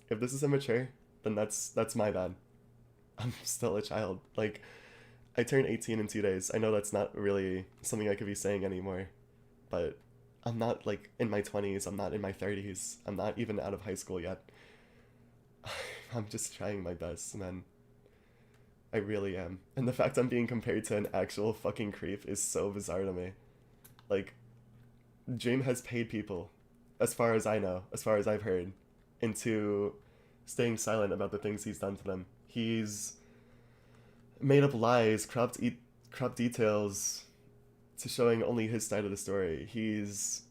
If this is immature, then that's my bad. I'm still a child. Like, I turn 18 in 2 days. I know that's not really something I could be saying anymore, but I'm not, like, in my 20s. I'm not in my 30s. I'm not even out of high school yet. I'm just trying my best, man. I really am. And the fact I'm being compared to an actual fucking creep is so bizarre to me. Like, Dream has paid people, as far as I know, as far as I've heard, into staying silent about the things he's done to them. He's made up lies, cropped details to showing only his side of the story. He's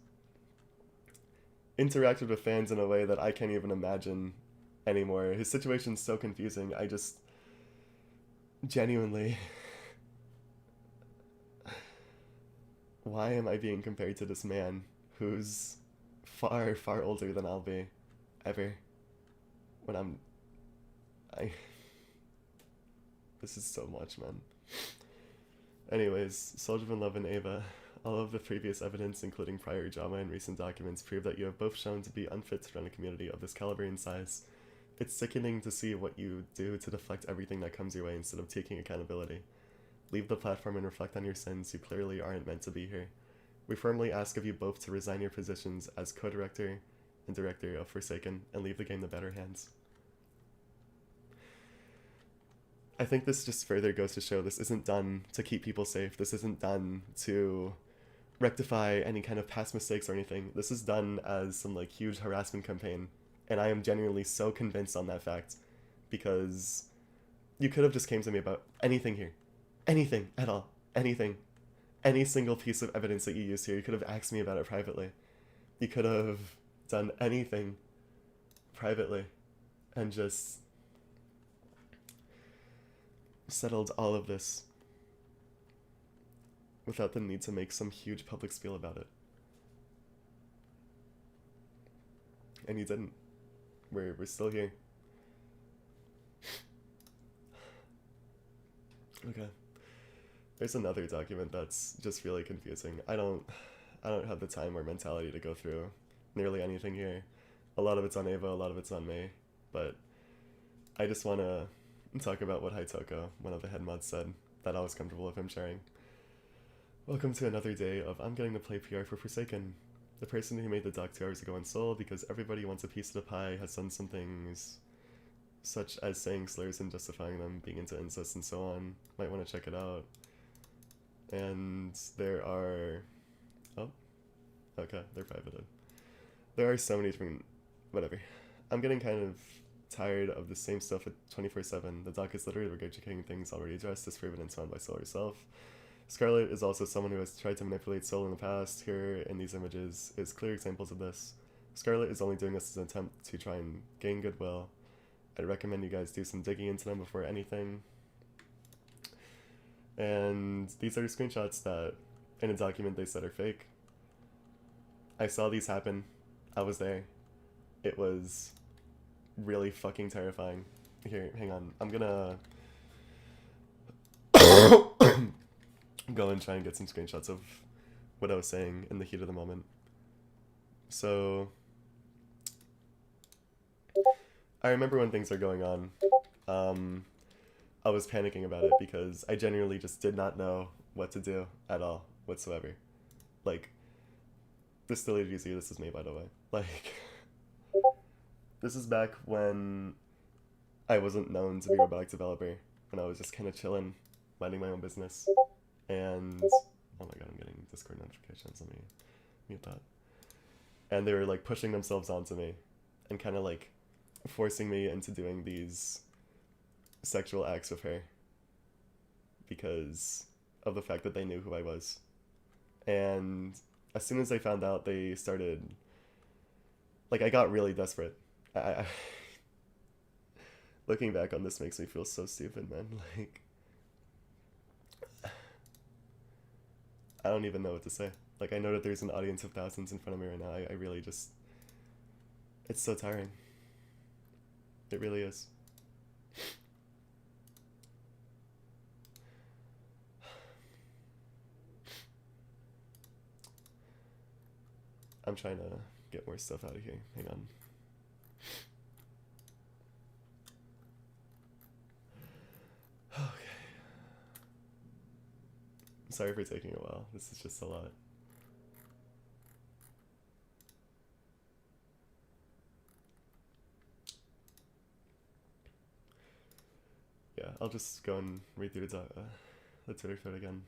interacted with fans in a way that I can't even imagine anymore. His situation's so confusing. I just genuinely why am I being compared to this man who's far, far older than I'll be ever when I this is so much, man. Anyways, Souldrivenlove and Ava, all of the previous evidence, including prior drama and recent documents, prove that you have both shown to be unfit to run a community of this caliber and size. It's sickening to see what you do to deflect everything that comes your way instead of taking accountability. Leave the platform and reflect on your sins. You clearly aren't meant to be here. We firmly ask of you both to resign your positions as co-director and director of Forsaken and leave the game to better hands. I think this just further goes to show this isn't done to keep people safe. This isn't done to rectify any kind of past mistakes or anything. This is done as some, like, huge harassment campaign. And I am genuinely so convinced on that fact because you could have just came to me about anything here. Anything at all. Anything. Any single piece of evidence that you used here. You could have asked me about it privately. You could have done anything privately and just settled all of this without the need to make some huge public spiel about it. And you didn't. We're still here. Okay. There's another document that's just really confusing. I don't have the time or mentality to go through nearly anything here. A lot of it's on Ava, a lot of it's on me, but I just want to talk about what Haitoko, one of the head mods, said that I was comfortable with him sharing. Welcome to another day of I'm getting to play PR for Forsaken. The person who made the doc 2 hours ago on Soul, because everybody wants a piece of the pie, has done some things such as saying slurs and justifying them, being into incest and so on. Might want to check it out. And there are... Oh, okay, they're privated. There are so many different... Whatever. I'm getting kind of tired of the same stuff at 24/7. The doc is literally regurgitating things already addressed, disproven, and so on by Soul herself. Scarlet is also someone who has tried to manipulate Soul in the past. Here, in these images, is clear examples of this. Scarlet is only doing this as an attempt to try and gain goodwill. I'd recommend you guys do some digging into them before anything. And these are screenshots that, in a document, they said are fake. I saw these happen. I was there. It was really fucking terrifying. Here, hang on. I'm gonna go and try and get some screenshots of what I was saying in the heat of the moment. So, I remember when things are going on, I was panicking about it because I genuinely just did not know what to do at all, whatsoever. Like, this deleted user, this is me, by the way. Like, this is back when I wasn't known to be a robotic developer, when I was just kind of chilling, minding my own business. And, oh my god, I'm getting Discord notifications, let me mute that. And they were like pushing themselves onto me and kind of like forcing me into doing these sexual acts with her because of the fact that they knew who I was. And as soon as they found out, they started, like, I got really desperate. I looking back on this makes me feel so stupid, man. Like, I don't even know what to say. Like, I know that there's an audience of thousands in front of me right now. I really just, it's so tiring. It really is. I'm trying to get more stuff out of here. Hang on. Okay. Sorry for taking a while. This is just a lot. Yeah, I'll just go and read through the Twitter thread again.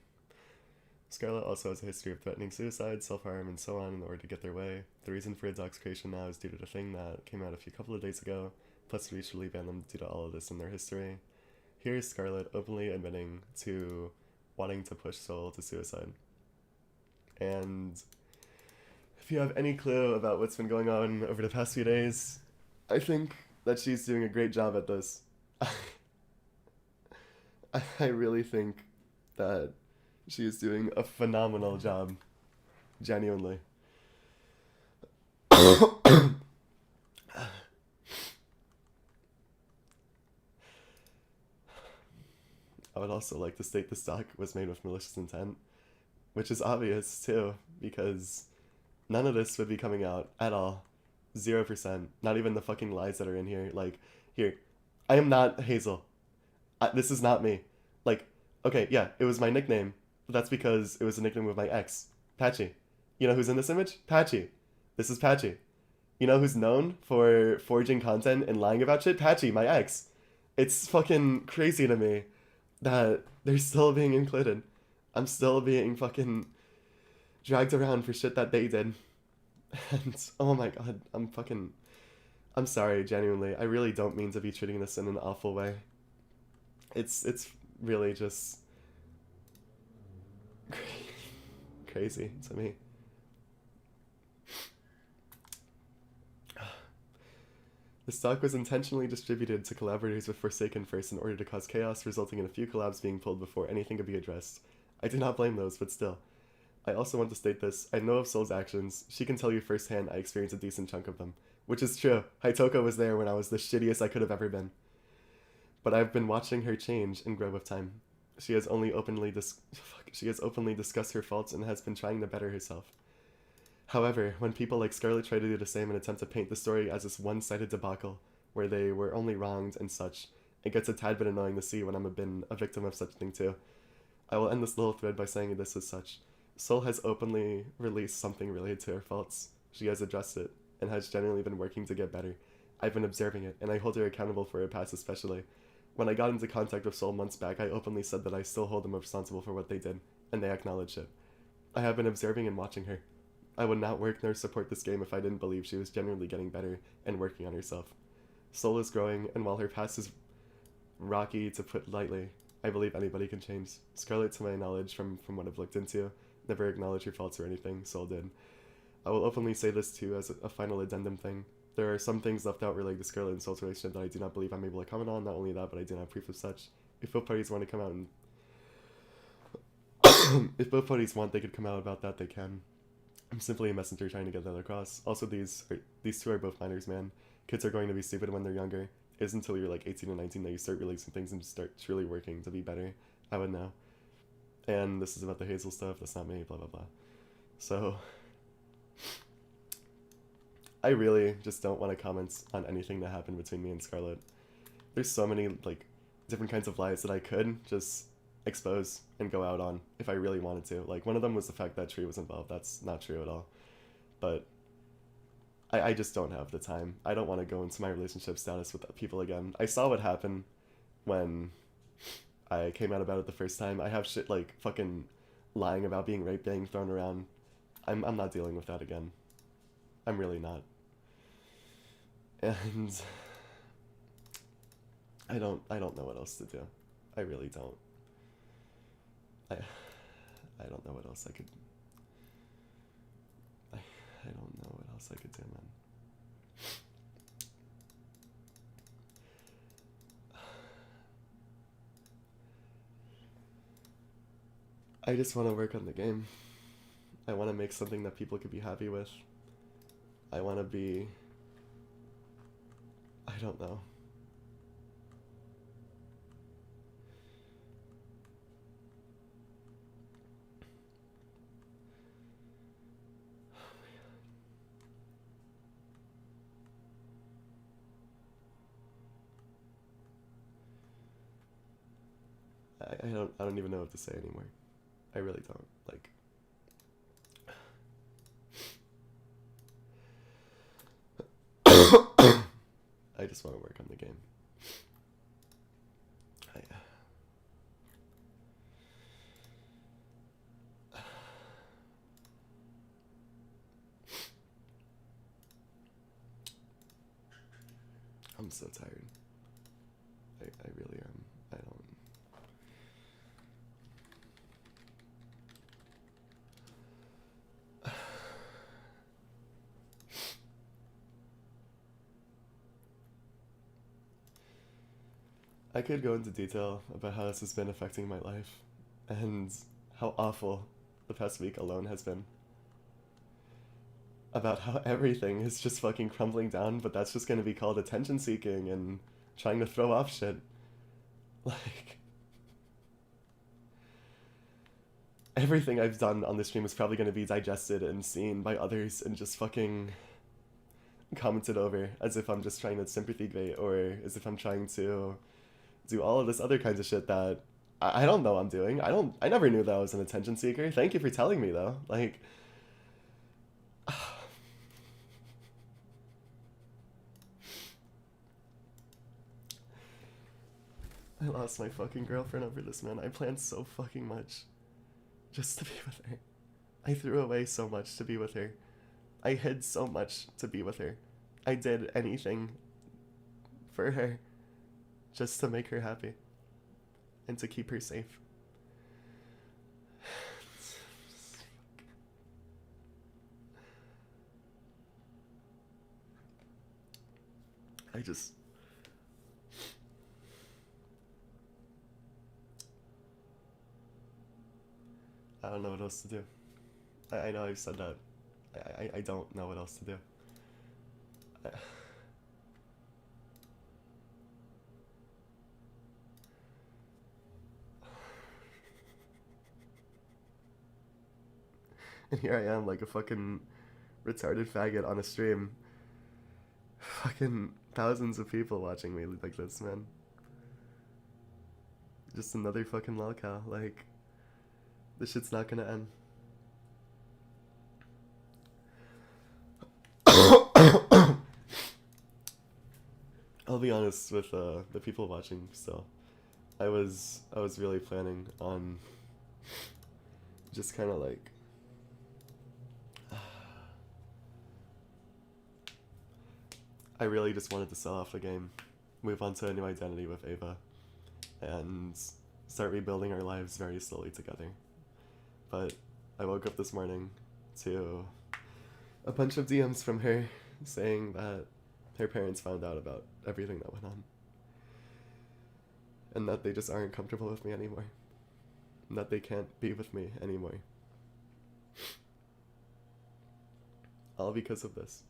Scarlet also has a history of threatening suicide, self-harm, and so on in order to get their way. The reason for Doc's creation now is due to the thing that came out a couple of days ago, plus we usually ban them due to all of this in their history. Here is Scarlet openly admitting to wanting to push Soul to suicide. And if you have any clue about what's been going on over the past few days, I think that she's doing a great job at this. I really think that she is doing a phenomenal job. Genuinely. I would also like to state this doc was made with malicious intent, which is obvious too, because none of this would be coming out at all. 0%. Not even the fucking lies that are in here. Like, here, I am not Hazel. This is not me. Like, okay, yeah, it was my nickname, but that's because it was a nickname with my ex, Patchy. You know who's in this image? Patchy. This is Patchy. You know who's known for forging content and lying about shit? Patchy, my ex. It's fucking crazy to me that they're still being included. I'm still being fucking dragged around for shit that they did. And, oh my god, I'm sorry, genuinely. I really don't mean to be treating this in an awful way. It's really just crazy to me. The stock was intentionally distributed to collaborators with Forsaken first in order to cause chaos, resulting in a few collabs being pulled before anything could be addressed. I do not blame those, but still. I also want to state this. I know of Soul's actions. She can tell you firsthand I experienced a decent chunk of them. Which is true. Haitoko was there when I was the shittiest I could have ever been. But I've been watching her change and grow with time. She has she has openly discussed her faults and has been trying to better herself. However, when people like Scarlett try to do the same and attempt to paint the story as this one-sided debacle, where they were only wronged and such, it gets a tad bit annoying to see when I'm been a victim of such a thing too. I will end this little thread by saying this as such. Soul has openly released something related to her faults. She has addressed it, and has genuinely been working to get better. I've been observing it, and I hold her accountable for her past especially. When I got into contact with Soul months back, I openly said that I still hold them responsible for what they did, and they acknowledged it. I have been observing and watching her. I would not work nor support this game if I didn't believe she was genuinely getting better and working on herself. Soul is growing, and while her past is rocky, to put lightly, I believe anybody can change. Scarlett, to my knowledge, from what I've looked into, never acknowledged her faults or anything. Soul did. I will openly say this too as a final addendum thing. There are some things left out related to Scarlett and Soul's relationship that I do not believe I'm able to comment on. Not only that, but I do not have proof of such. If both parties want to come out and if both parties want, they could come out about that. They can. I'm simply a messenger trying to get that across. Also, these two are both minors, man. Kids are going to be stupid when they're younger. It isn't until you're like 18 or 19 that you start releasing things and start truly working to be better. I would know. And this is about the Hazel stuff. That's not me. Blah blah blah. So I really just don't want to comment on anything that happened between me and Scarlett. There's so many like different kinds of lies that I could just expose and go out on if I really wanted to. Like one of them was the fact that Tree was involved. That's not true at all. But I just don't have the time. I don't want to go into my relationship status with people again. I saw what happened when I came out about it the first time. I have shit like fucking lying about being raped being thrown around. I'm not dealing with that again. I'm really not. And I don't know what else to do. I really don't. I don't know what else I could. I don't know what else I could do, man. I just want to work on the game. I want to make something that people could be happy with. I want to be. I don't know. I don't even know what to say anymore. I really don't. Like I just want to work on the game. I'm so tired. I really am. I don't. I could go into detail about how this has been affecting my life and how awful the past week alone has been. About how everything is just fucking crumbling down, but that's just gonna be called attention seeking and trying to throw off shit. Like, everything I've done on this stream is probably gonna be digested and seen by others and just fucking commented over as if I'm just trying to sympathy bait or as if I'm trying to do all of this other kinds of shit that I don't know I'm doing. I never knew that I was an attention seeker. Thank you for telling me though. Like, I lost my fucking girlfriend over this, man. I planned so fucking much just to be with her. I threw away so much to be with her. I hid so much to be with her. I did anything for her just to make her happy and to keep her safe. I don't know what else to do. I know I've said that. I don't know what else to do. And here I am, like a fucking retarded faggot on a stream. Fucking thousands of people watching me like this, man. Just another fucking lolcow. Like, this shit's not gonna end. I'll be honest with the people watching still. I was really planning on just kind of like I really just wanted to sell off the game, move on to a new identity with Ava, and start rebuilding our lives very slowly together. But I woke up this morning to a bunch of DMs from her saying that her parents found out about everything that went on. And that they just aren't comfortable with me anymore. And that they can't be with me anymore. All because of this.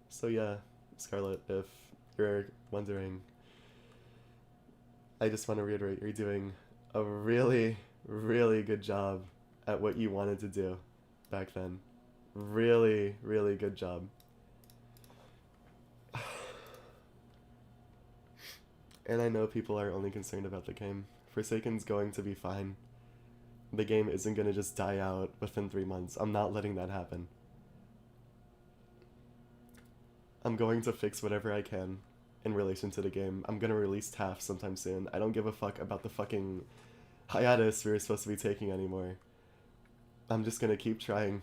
So yeah, Scarlett, if you're wondering, I just want to reiterate, you're doing a really, really good job at what you wanted to do back then. Really, really good job. And I know people are only concerned about the game. Forsaken's going to be fine. The game isn't going to just die out within 3 months. I'm not letting that happen. I'm going to fix whatever I can in relation to the game. I'm going to release TAF sometime soon. I don't give a fuck about the fucking hiatus we were supposed to be taking anymore. I'm just going to keep trying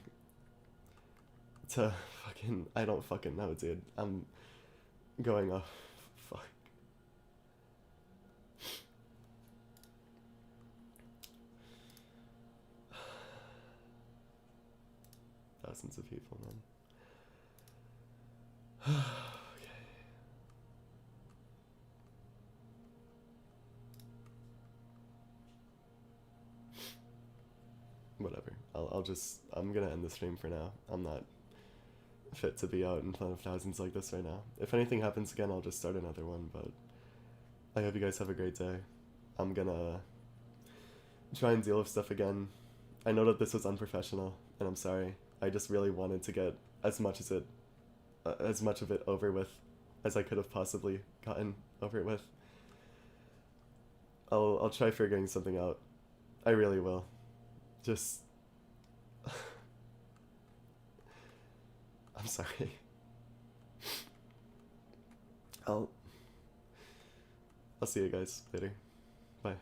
to fucking... I don't fucking know, dude. I'm going off. Fuck. Thousands of people, man. Okay. Whatever. I'm gonna end the stream for now. I'm not fit to be out in front of thousands like this right now. If anything happens again, I'll just start another one, but I hope you guys have a great day. I'm gonna try and deal with stuff again. I know that this was unprofessional, and I'm sorry. I just really wanted to get as much of it over with as I could have possibly gotten over it with. I'll try figuring something out. I really will. Just... I'm sorry. I'll see you guys later. Bye.